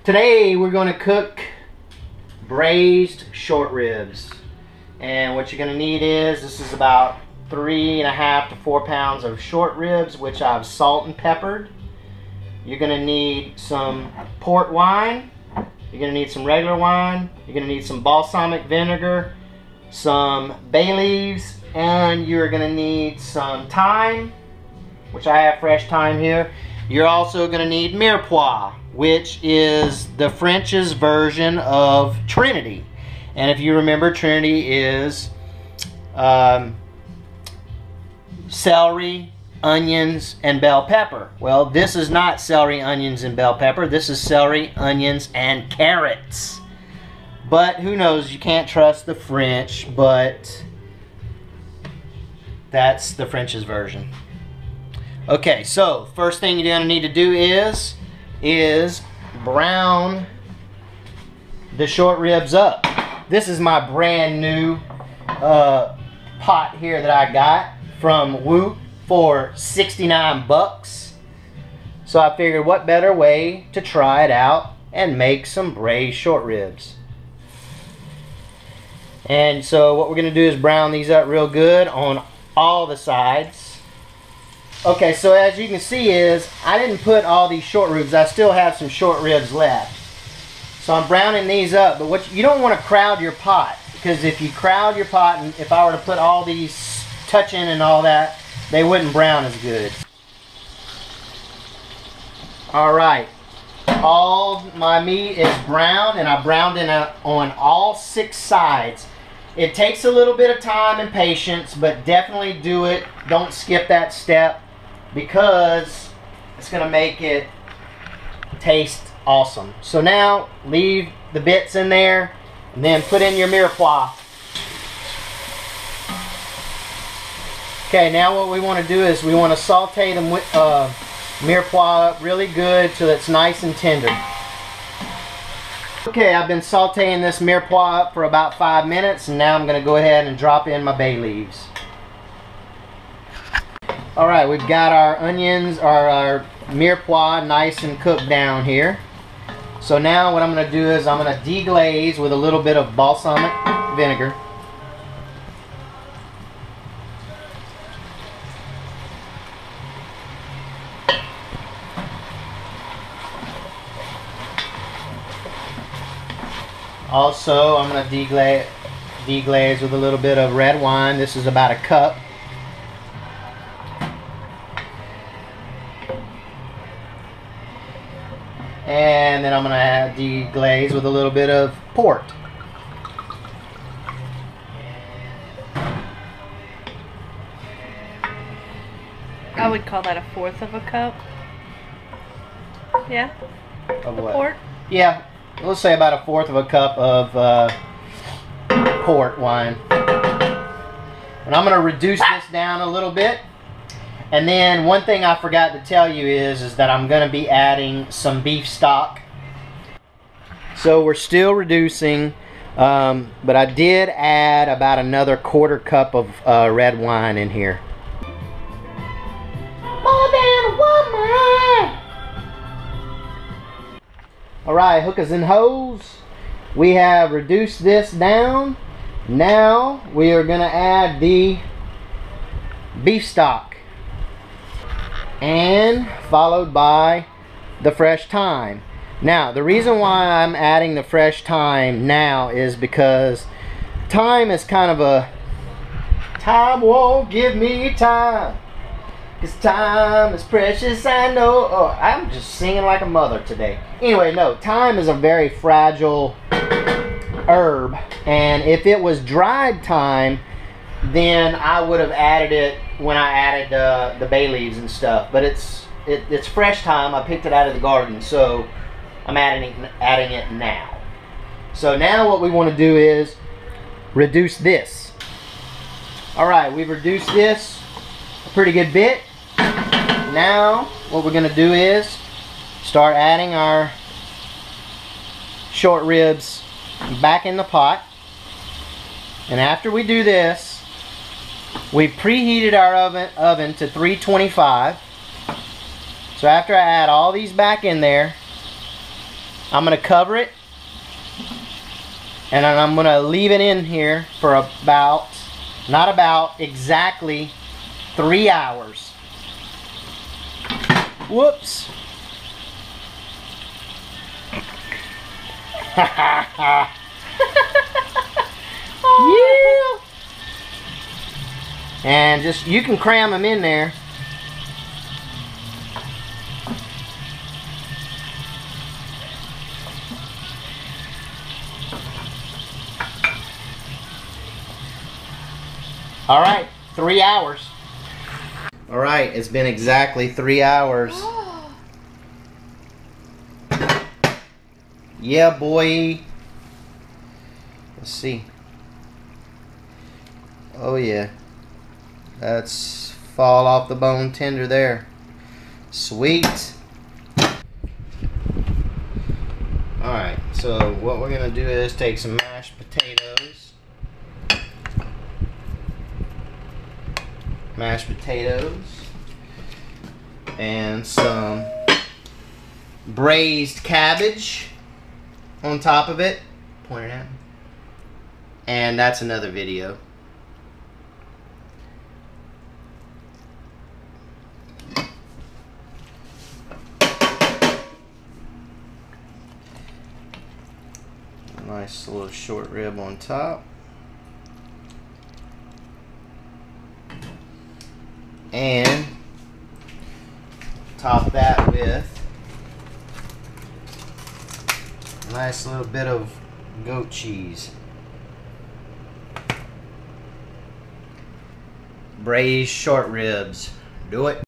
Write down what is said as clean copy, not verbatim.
Today we're going to cook braised short ribs. And what you're going to need is, this is about 3.5 to 4 pounds of short ribs, which I've salt and peppered. You're going to need some port wine. You're going to need some regular wine. You're going to need some balsamic vinegar, some bay leaves, and you're going to need some thyme, which I have fresh thyme here. You're also going to need mirepoix, which is the French's version of Trinity. And if you remember, Trinity is celery, onions, and bell pepper. Well, this is not celery, onions, and bell pepper. This is celery, onions, and carrots. But who knows, you can't trust the French, but that's the French's version. Okay, so first thing you're going to need to do is brown the short ribs up. This is my brand new pot here that I got from Woot for 69 bucks. So I figured what better way to try it out and make some braised short ribs. And so what we're going to do is brown these up real good on all the sides. Okay, so as you can see is, I didn't put all these short ribs. I still have some short ribs left. So I'm browning these up, but you don't want to crowd your pot, because if you crowd your pot, and if I were to put all these touching and all that, they wouldn't brown as good. Alright, all my meat is brown, and I browned it on all 6 sides. It takes a little bit of time and patience, but definitely do it. Don't skip that step, because it's going to make it taste awesome. So now leave the bits in there and then put in your mirepoix. Okay, now what we want to do is we want to saute the mirepoix up really good till it's nice and tender. Okay, I've been sauteing this mirepoix up for about 5 minutes, and now I'm going to go ahead and drop in my bay leaves. Alright, we've got our onions, our mirepoix nice and cooked down here. So now what I'm going to do is I'm going to deglaze with a little bit of balsamic vinegar. Also, I'm going to deglaze with a little bit of red wine. This is about a cup. And then I'm going to deglaze with a little bit of port. I would call that 1/4 of a cup. Yeah? Of what? Port? Yeah, let's say about 1/4 of a cup of port wine. And I'm going to reduce this down a little bit. And then one thing I forgot to tell you is that I'm going to be adding some beef stock. So we're still reducing, but I did add about another 1/4 cup of red wine in here. More than a woman! Alright, hookers and hoes, we have reduced this down. Now we are going to add the beef stock, and followed by the fresh thyme. Now the reason why I'm adding the fresh thyme now is because thyme is kind of a time won't give me time, 'cause time is precious, I know. Oh, I'm just singing like a mother today. Anyway, no, thyme is a very fragile herb, and if it was dried thyme, then I would have added it when I added the bay leaves and stuff. But it's fresh thyme. I picked it out of the garden, so I'm adding it now. So now what we want to do is reduce this. Alright, we've reduced this a pretty good bit. Now what we're going to do is start adding our short ribs back in the pot. And after we do this, we preheated our oven to 325. So after I add all these back in there, I'm gonna cover it, and then I'm gonna leave it in here for about, not about, exactly 3 hours. Whoops. Yeah. And just, you can cram them in there. All right, 3 hours. All right, it's been exactly 3 hours. Yeah, boy. Let's see. Oh yeah, that's fall off the bone tender there. Sweet. All right, so what we're gonna do is take some mashed potatoes. And some braised cabbage on top of it. Point it out. And that's another video. Nice little short rib on top. And top that with a nice little bit of goat cheese. Braised short ribs. Do it.